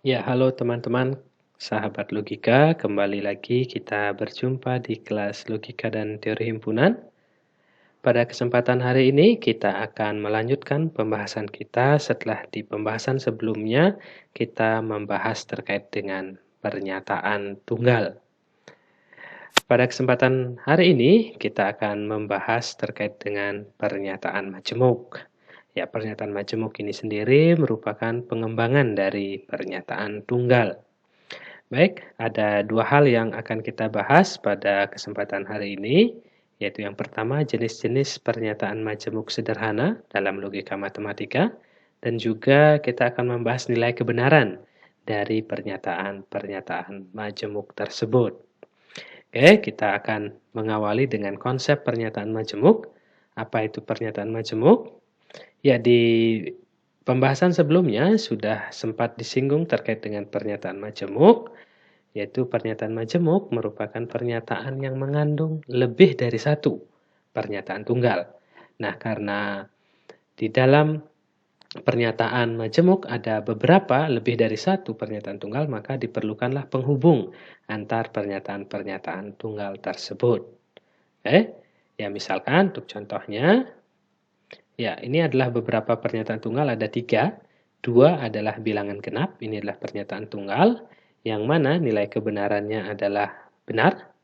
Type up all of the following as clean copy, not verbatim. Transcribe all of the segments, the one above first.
Ya, halo teman-teman, sahabat logika. Kembali lagi kita berjumpa di kelas logika dan teori himpunan. Pada kesempatan hari ini kita akan melanjutkan pembahasan kita setelah di pembahasan sebelumnya kita membahas terkait dengan pernyataan tunggal. Pada kesempatan hari ini kita akan membahas terkait dengan pernyataan majemuk. Ya, pernyataan majemuk ini sendiri merupakan pengembangan dari pernyataan tunggal. Baik, ada dua hal yang akan kita bahas pada kesempatan hari ini, yaitu yang pertama jenis-jenis pernyataan majemuk sederhana dalam logika matematika, dan juga kita akan membahas nilai kebenaran dari pernyataan-pernyataan majemuk tersebut. Oke, kita akan mengawali dengan konsep pernyataan majemuk. Apa itu pernyataan majemuk? Ya, di pembahasan sebelumnya sudah sempat disinggung terkait dengan pernyataan majemuk, yaitu pernyataan majemuk merupakan pernyataan yang mengandung lebih dari satu pernyataan tunggal. Nah, karena di dalam pernyataan majemuk ada beberapa lebih dari satu pernyataan tunggal, maka diperlukanlah penghubung antar pernyataan-pernyataan tunggal tersebut. Ya misalkan untuk contohnya, ya ini adalah beberapa pernyataan tunggal, ada 3. 2 adalah bilangan genap, ini adalah pernyataan tunggal, yang mana nilai kebenarannya adalah benar.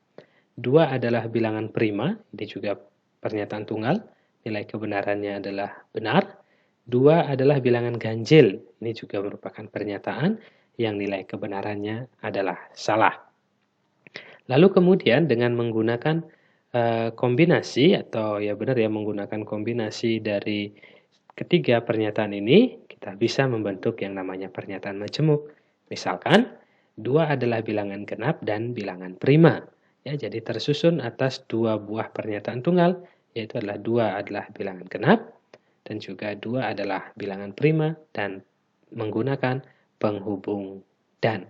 2 adalah bilangan prima, ini juga pernyataan tunggal, nilai kebenarannya adalah benar. 2 adalah bilangan ganjil, ini juga merupakan pernyataan yang nilai kebenarannya adalah salah. Lalu kemudian dengan menggunakan kombinasi atau ya benar ya menggunakan kombinasi dari ketiga pernyataan ini, kita bisa membentuk yang namanya pernyataan majemuk. Misalkan, 2 adalah bilangan genap dan bilangan prima. Ya, jadi tersusun atas 2 buah pernyataan tunggal, yaitu adalah 2 adalah bilangan genap, dan juga 2 adalah bilangan prima, dan menggunakan penghubung dan.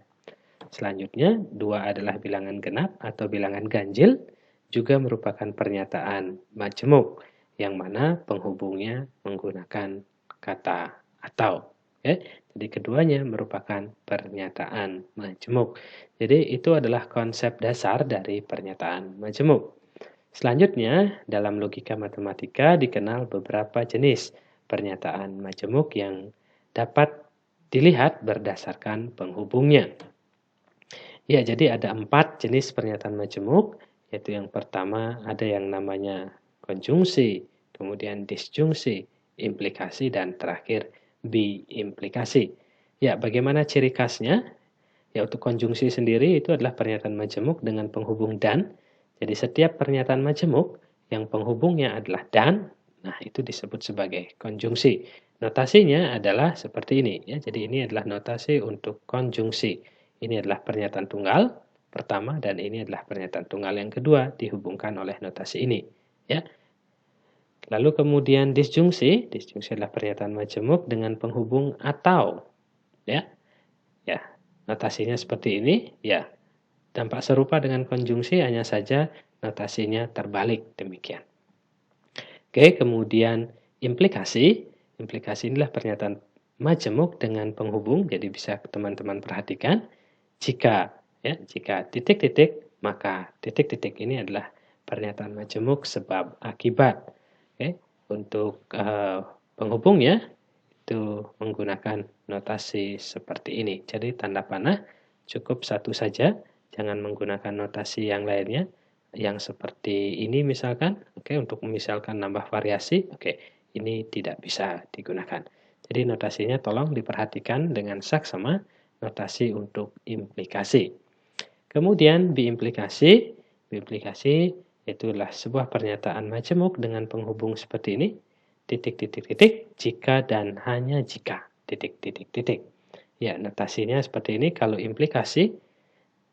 Selanjutnya, 2 adalah bilangan genap atau bilangan ganjil, juga merupakan pernyataan majemuk, yang mana penghubungnya menggunakan kata atau. Jadi keduanya merupakan pernyataan majemuk. Jadi itu adalah konsep dasar dari pernyataan majemuk. Selanjutnya, dalam logika matematika dikenal beberapa jenis pernyataan majemuk yang dapat dilihat berdasarkan penghubungnya. Ya, jadi ada 4 jenis pernyataan majemuk, yaitu yang pertama ada yang namanya konjungsi, kemudian disjungsi, implikasi, dan terakhir biimplikasi. Ya, bagaimana ciri khasnya? Ya, untuk konjungsi sendiri itu adalah pernyataan majemuk dengan penghubung dan. Jadi setiap pernyataan majemuk yang penghubungnya adalah dan, nah itu disebut sebagai konjungsi. Notasinya adalah seperti ini ya. Jadi ini adalah notasi untuk konjungsi. Ini adalah pernyataan tunggal pertama dan ini adalah pernyataan tunggal yang kedua dihubungkan oleh notasi ini ya. Lalu kemudian disjungsi adalah pernyataan majemuk dengan penghubung atau ya. Ya, notasinya seperti ini ya. Dampak serupa dengan konjungsi hanya saja notasinya terbalik demikian. Oke, kemudian implikasi. Implikasi inilah pernyataan majemuk dengan penghubung, jadi bisa teman-teman perhatikan. Jika titik-titik, maka titik-titik ini adalah pernyataan majemuk sebab akibat. Oke, untuk penghubungnya itu menggunakan notasi seperti ini. Jadi tanda panah cukup satu saja, jangan menggunakan notasi yang lainnya. Yang seperti ini misalkan, oke, untuk misalkan nambah variasi, oke, ini tidak bisa digunakan. Jadi notasinya tolong diperhatikan dengan saksama notasi untuk implikasi. Kemudian biimplikasi. Biimplikasi itulah sebuah pernyataan majemuk dengan penghubung seperti ini. Titik-titik-titik, jika dan hanya jika. Titik-titik-titik. Ya, notasinya seperti ini. Kalau implikasi,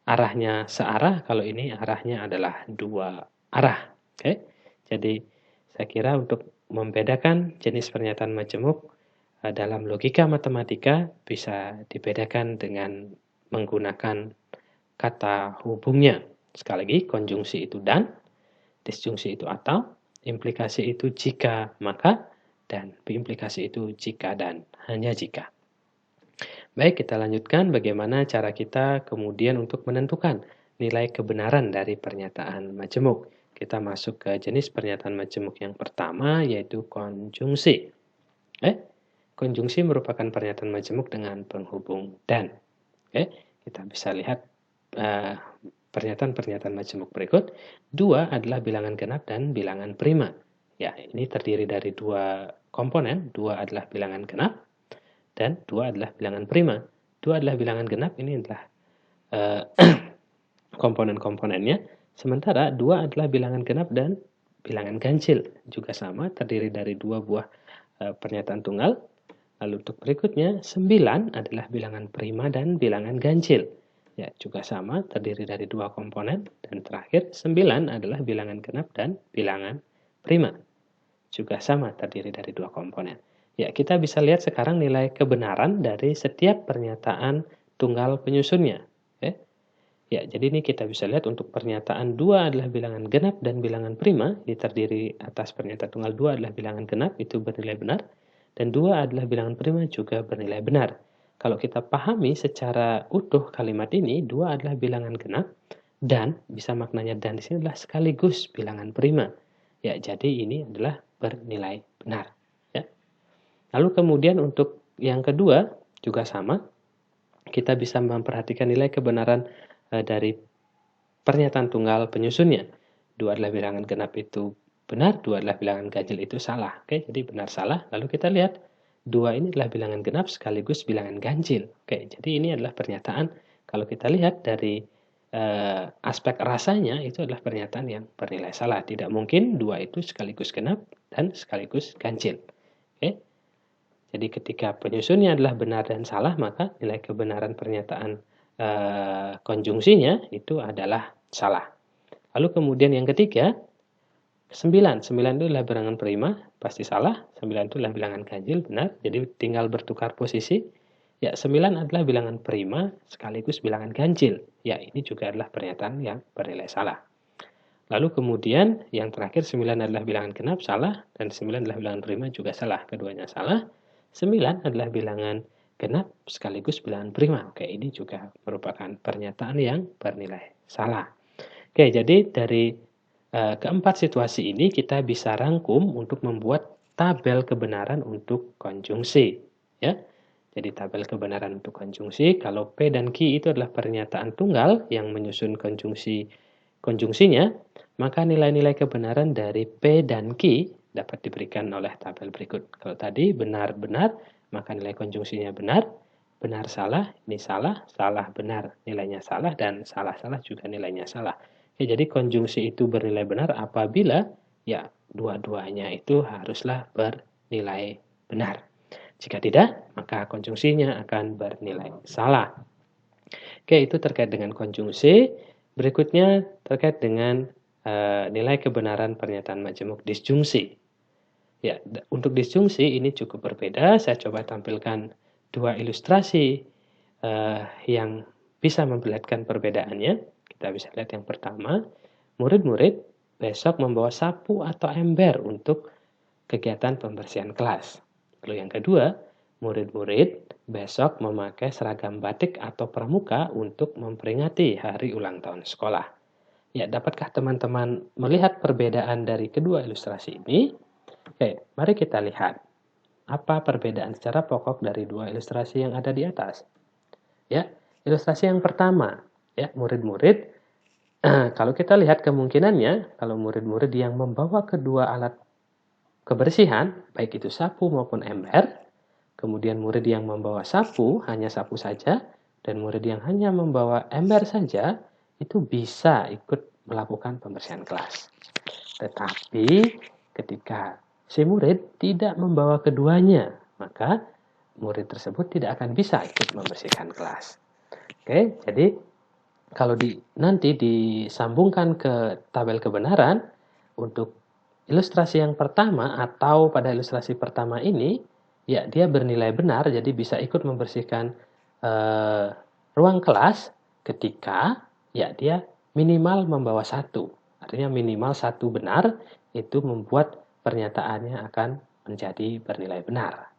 arahnya searah. Kalau ini arahnya adalah dua arah. Oke. Jadi, saya kira untuk membedakan jenis pernyataan majemuk dalam logika matematika bisa dibedakan dengan menggunakan kata hubungnya. Sekali lagi, konjungsi itu dan, disjungsi itu atau, implikasi itu jika maka, dan biimplikasi itu jika dan hanya jika. Baik, kita lanjutkan bagaimana cara kita kemudian untuk menentukan nilai kebenaran dari pernyataan majemuk. Kita masuk ke jenis pernyataan majemuk yang pertama, yaitu konjungsi. Konjungsi merupakan pernyataan majemuk dengan penghubung dan. Kita bisa lihat pernyataan-pernyataan majemuk berikut. 2 adalah bilangan genap dan bilangan prima. Ya, ini terdiri dari 2 komponen. 2 adalah bilangan genap dan 2 adalah bilangan prima. 2 adalah bilangan genap, ini adalah komponen-komponennya. Sementara 2 adalah bilangan genap dan bilangan ganjil. Juga sama, terdiri dari 2 buah pernyataan tunggal. Lalu untuk berikutnya, 9 adalah bilangan prima dan bilangan ganjil. Ya, juga sama, terdiri dari 2 komponen. Dan terakhir, 9 adalah bilangan genap dan bilangan prima. Juga sama, terdiri dari 2 komponen. Ya, kita bisa lihat sekarang nilai kebenaran dari setiap pernyataan tunggal penyusunnya. Ya, jadi ini kita bisa lihat untuk pernyataan 2 adalah bilangan genap dan bilangan prima. Ini terdiri atas pernyataan tunggal 2 adalah bilangan genap, itu bernilai benar. Dan 2 adalah bilangan prima juga bernilai benar. Kalau kita pahami secara utuh kalimat ini, 2 adalah bilangan genap dan bisa maknanya dan di sini adalah sekaligus bilangan prima. Ya, jadi ini adalah bernilai benar. Ya. Lalu kemudian untuk yang kedua juga sama, kita bisa memperhatikan nilai kebenaran dari pernyataan tunggal penyusunnya. 2 adalah bilangan genap itu benar, 2 adalah bilangan ganjil itu salah. Jadi benar salah. Lalu kita lihat 2 ini adalah bilangan genap sekaligus bilangan ganjil. Jadi ini adalah pernyataan kalau kita lihat dari aspek rasanya itu adalah pernyataan yang bernilai salah. Tidak mungkin 2 itu sekaligus genap dan sekaligus ganjil. Jadi ketika penyusunnya adalah benar dan salah, maka nilai kebenaran pernyataan konjungsinya itu adalah salah. Lalu kemudian yang ketiga, 9. 9 itu adalah bilangan prima, pasti salah. 9 itu adalah bilangan ganjil, benar. Jadi tinggal bertukar posisi. Ya, 9 adalah bilangan prima sekaligus bilangan ganjil. Ya, ini juga adalah pernyataan yang bernilai salah. Lalu kemudian yang terakhir 9 adalah bilangan genap, salah. Dan 9 adalah bilangan prima juga salah. Keduanya salah. 9 adalah bilangan genap sekaligus bilangan prima. Ini juga merupakan pernyataan yang bernilai salah. Jadi dari keempat situasi ini kita bisa rangkum untuk membuat tabel kebenaran untuk konjungsi. Ya. Jadi tabel kebenaran untuk konjungsi, kalau P dan Q itu adalah pernyataan tunggal yang menyusun konjungsinya, maka nilai-nilai kebenaran dari P dan Q dapat diberikan oleh tabel berikut. Kalau tadi benar-benar, maka nilai konjungsinya benar, benar-salah, ini salah, salah-benar, nilainya salah, dan salah-salah juga nilainya salah. Jadi konjungsi itu bernilai benar apabila ya dua-duanya itu haruslah bernilai benar. Jika tidak, maka konjungsinya akan bernilai salah. Itu terkait dengan konjungsi. Berikutnya terkait dengan nilai kebenaran pernyataan majemuk disjungsi. Ya, untuk disjungsi ini cukup berbeda. Saya coba tampilkan 2 ilustrasi yang bisa memperlihatkan perbedaannya. Kita bisa lihat yang pertama, murid-murid besok membawa sapu atau ember untuk kegiatan pembersihan kelas. Lalu yang kedua, murid-murid besok memakai seragam batik atau pramuka untuk memperingati hari ulang tahun sekolah. Ya, dapatkah teman-teman melihat perbedaan dari kedua ilustrasi ini? Mari kita lihat apa perbedaan secara pokok dari 2 ilustrasi yang ada di atas. Ya, ilustrasi yang pertama, ya, murid-murid kalau kita lihat kemungkinannya, kalau murid-murid yang membawa kedua alat kebersihan, baik itu sapu maupun ember, kemudian murid yang membawa sapu, hanya sapu saja, dan murid yang hanya membawa ember saja, itu bisa ikut melakukan pembersihan kelas. Tetapi ketika si murid tidak membawa keduanya, maka murid tersebut tidak akan bisa ikut membersihkan kelas. Jadi kalau nanti disambungkan ke tabel kebenaran untuk ilustrasi yang pertama atau pada ilustrasi pertama ini, ya dia bernilai benar, jadi bisa ikut membersihkan ruang kelas ketika ya dia minimal membawa 1. Artinya minimal 1 benar, itu membuat pernyataannya akan menjadi bernilai benar.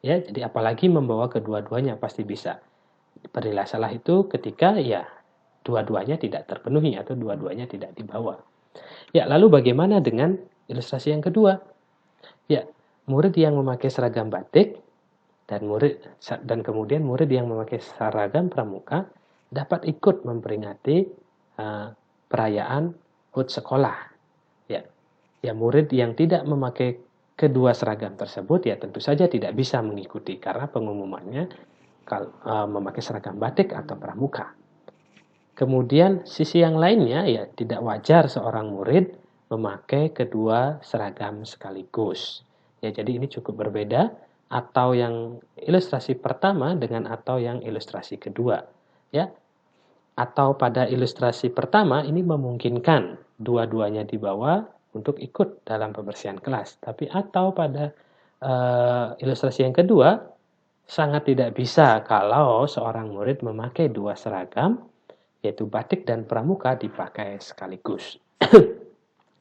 Ya, jadi apalagi membawa kedua-duanya pasti bisa. Bernilai salah itu ketika ya dua-duanya tidak terpenuhi atau dua-duanya tidak dibawa. Ya, lalu bagaimana dengan ilustrasi yang kedua? Ya, murid yang memakai seragam batik dan kemudian murid yang memakai seragam pramuka dapat ikut memperingati perayaan HUT sekolah. Ya, ya murid yang tidak memakai kedua seragam tersebut ya tentu saja tidak bisa mengikuti karena pengumumannya memakai seragam batik atau pramuka. Kemudian sisi yang lainnya ya tidak wajar seorang murid memakai kedua seragam sekaligus. Ya jadi ini cukup berbeda atau yang ilustrasi pertama dengan atau yang ilustrasi kedua. Ya. Atau pada ilustrasi pertama ini memungkinkan dua-duanya dibawa untuk ikut dalam pembersihan kelas. Tapi atau pada ilustrasi yang kedua sangat tidak bisa kalau seorang murid memakai dua seragam yaitu batik dan pramuka dipakai sekaligus.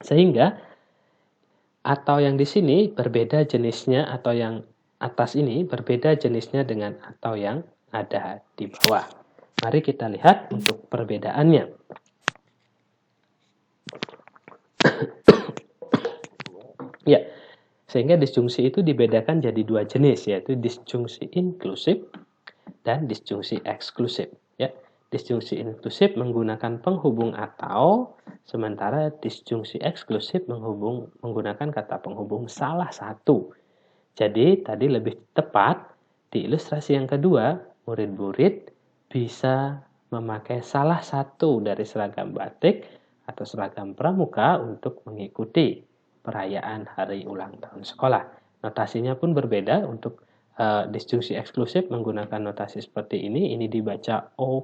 Sehingga atau yang di sini berbeda jenisnya atau yang atas ini berbeda jenisnya dengan atau yang ada di bawah. Mari kita lihat untuk perbedaannya. Ya, sehingga disjungsi itu dibedakan jadi dua jenis yaitu disjungsi inklusif dan disjungsi eksklusif. Ya, disjungsi inklusif menggunakan penghubung atau, sementara disjungsi eksklusif menggunakan kata penghubung salah satu. Jadi tadi lebih tepat di ilustrasi yang kedua, murid-murid bisa memakai salah satu dari seragam batik atau seragam pramuka untuk mengikuti perayaan hari ulang tahun sekolah. Notasinya pun berbeda. Untuk disjungsi eksklusif menggunakan notasi seperti ini dibaca O+,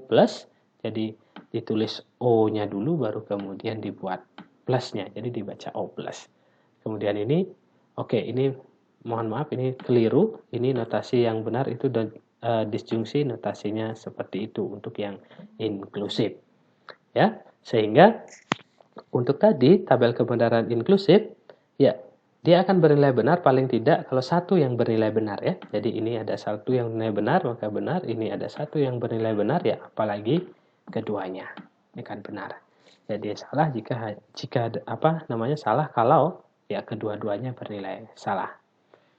jadi ditulis O-nya dulu baru kemudian dibuat plusnya, jadi dibaca O+. Kemudian ini, ini mohon maaf ini keliru, ini notasi yang benar itu disjungsi notasinya seperti itu untuk yang inklusif. Ya, sehingga untuk tadi tabel kebenaran inklusif, ya dia akan bernilai benar paling tidak kalau satu yang bernilai benar ya. Jadi ini ada satu yang bernilai benar maka benar, ini ada satu yang bernilai benar ya apalagi keduanya ini kan benar. Jadi salah jika salah kalau ya kedua-duanya bernilai salah.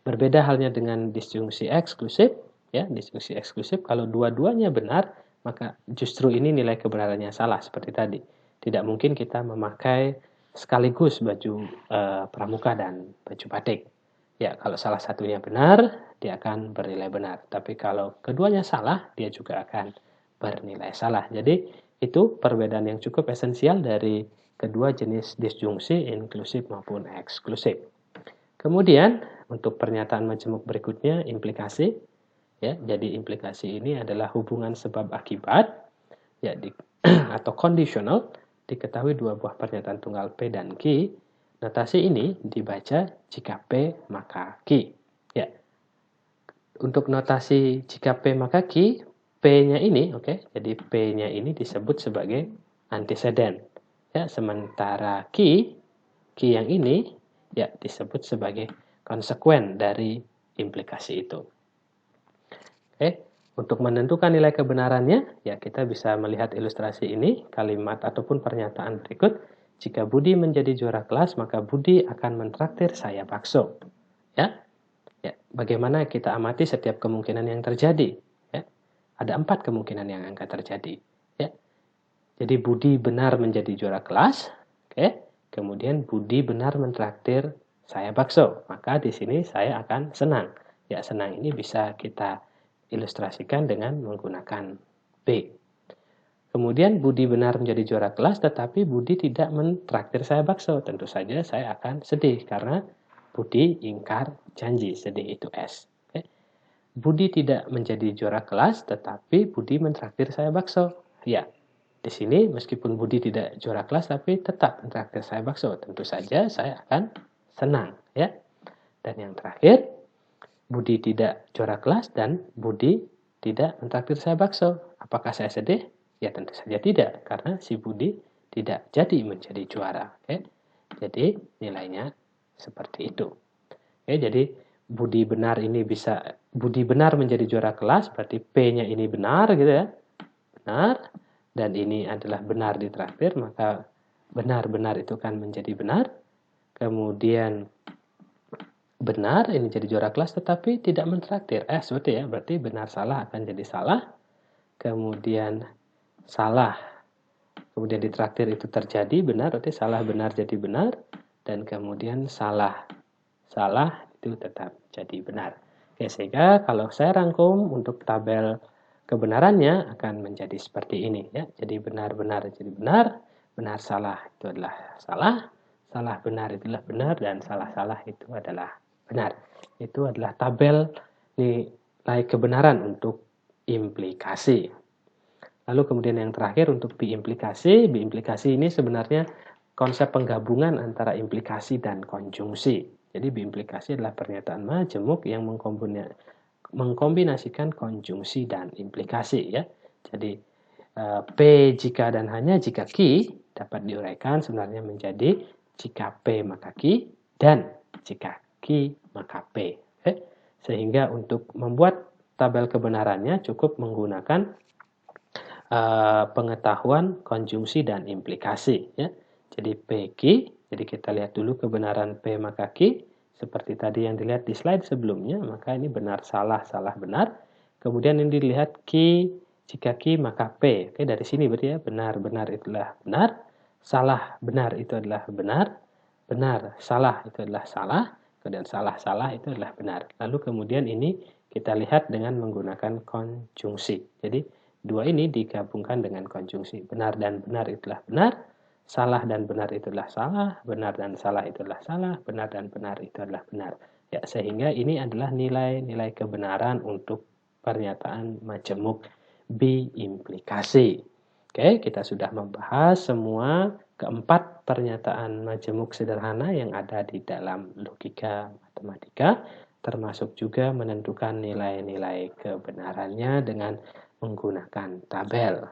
Berbeda halnya dengan disjungsi eksklusif, ya, disjungsi eksklusif kalau dua-duanya benar, maka justru ini nilai kebenarannya salah seperti tadi. Tidak mungkin kita memakai sekaligus baju pramuka dan baju batik. Ya, kalau salah satunya benar, dia akan bernilai benar. Tapi kalau keduanya salah, dia juga akan bernilai salah. Jadi, itu perbedaan yang cukup esensial dari kedua jenis disjungsi inklusif maupun eksklusif. Kemudian untuk pernyataan majemuk berikutnya implikasi, ya. Jadi implikasi ini adalah hubungan sebab akibat, ya atau conditional. Diketahui dua buah pernyataan tunggal P dan Q. Notasi ini dibaca jika P maka Q. Ya. Untuk notasi jika P maka Q, P-nya ini, jadi P-nya ini disebut sebagai antecedent. Ya, sementara Q yang ini ya disebut sebagai konsekuen dari implikasi itu. Untuk menentukan nilai kebenarannya, ya kita bisa melihat ilustrasi ini, kalimat ataupun pernyataan berikut. Jika Budi menjadi juara kelas, maka Budi akan mentraktir saya bakso. Ya, bagaimana kita amati setiap kemungkinan yang terjadi? Ya, ada 4 kemungkinan yang akan terjadi. Ya, jadi Budi benar menjadi juara kelas. Kemudian Budi benar mentraktir saya bakso, maka di sini saya akan senang. Ya, senang ini bisa kita ilustrasikan dengan menggunakan B. Kemudian Budi benar menjadi juara kelas, tetapi Budi tidak mentraktir saya bakso. Tentu saja saya akan sedih karena Budi ingkar janji, sedih itu S. Budi tidak menjadi juara kelas, tetapi Budi mentraktir saya bakso. Ya, di sini meskipun Budi tidak juara kelas, tapi tetap mentraktir saya bakso. Tentu saja saya akan senang, ya. Dan yang terakhir, Budi tidak juara kelas dan Budi tidak mentraktir saya bakso. Apakah saya sedih? Ya tentu saja tidak, karena si Budi tidak jadi menjadi juara. Jadi nilainya seperti itu. Jadi Budi Benar menjadi juara kelas, berarti P-nya ini benar gitu ya. Benar. Dan ini adalah benar ditraktir, maka benar-benar itu kan menjadi benar. Kemudian benar ini jadi juara kelas tetapi tidak mentraktir. Seperti ya, berarti benar salah akan jadi salah. Kemudian salah. Kemudian ditraktir itu terjadi benar, berarti salah benar jadi benar. Dan kemudian salah itu tetap jadi benar. Oke, sehingga kalau saya rangkum untuk tabel kebenarannya akan menjadi seperti ini ya. Jadi benar-benar jadi benar, benar salah itu adalah salah, salah benar itulah benar, dan salah-salah itu adalah benar. Itu adalah tabel nilai kebenaran untuk implikasi. Lalu kemudian yang terakhir untuk biimplikasi. Biimplikasi ini sebenarnya konsep penggabungan antara implikasi dan konjungsi. Jadi biimplikasi adalah pernyataan majemuk yang mengkombinasikan konjungsi dan implikasi ya. Jadi P jika dan hanya jika Q dapat diuraikan sebenarnya menjadi jika P maka Q dan jika Q maka P. Sehingga untuk membuat tabel kebenarannya cukup menggunakan pengetahuan konjungsi dan implikasi ya. Jadi PQ, jadi kita lihat dulu kebenaran P maka Q seperti tadi yang dilihat di slide sebelumnya, maka ini benar salah salah benar. Kemudian yang dilihat Q jika Q maka P. Oke, dari sini berarti ya benar benar itulah benar, salah benar itu adalah benar, benar salah itu adalah salah, kemudian salah salah itu adalah benar. Lalu kemudian ini kita lihat dengan menggunakan konjungsi. Jadi dua ini digabungkan dengan konjungsi. Benar dan benar itulah benar, salah dan benar itulah salah, benar dan salah itulah salah, benar dan benar itu adalah benar. Ya, sehingga ini adalah nilai-nilai kebenaran untuk pernyataan majemuk biimplikasi. Oke, kita sudah membahas semua keempat pernyataan majemuk sederhana yang ada di dalam logika matematika, termasuk juga menentukan nilai-nilai kebenarannya dengan menggunakan tabel.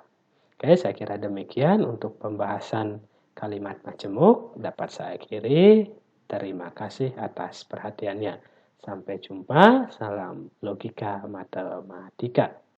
Oke, saya kira demikian untuk pembahasan kalimat majemuk. Dapat saya akhiri. Terima kasih atas perhatiannya. Sampai jumpa. Salam logika matematika.